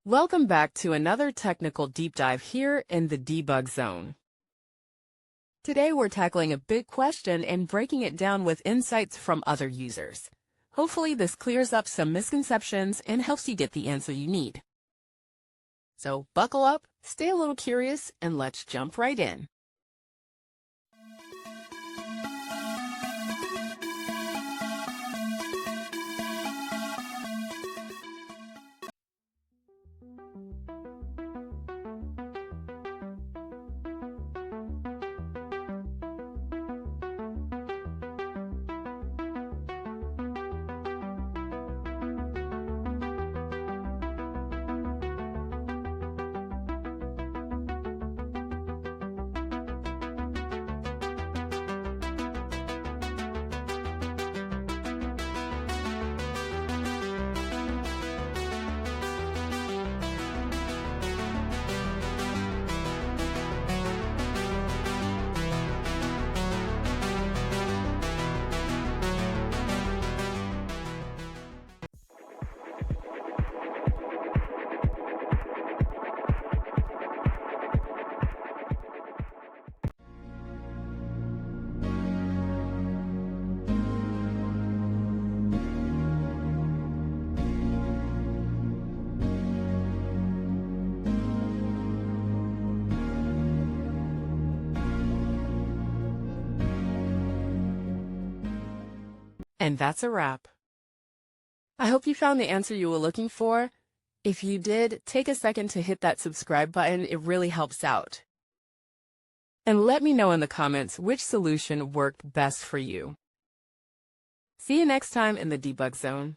Welcome back to another technical deep dive here in the debug zone. Today we're tackling a big question and breaking it down with insights from other users. Hopefully this clears up some misconceptions and helps you get the answer you need. So buckle up, stay a little curious, and let's jump right in. And that's a wrap. I hope you found the answer you were looking for. If you did, take a second to hit that subscribe button. It really helps out. And let me know in the comments which solution worked best for you. See you next time in the debug zone.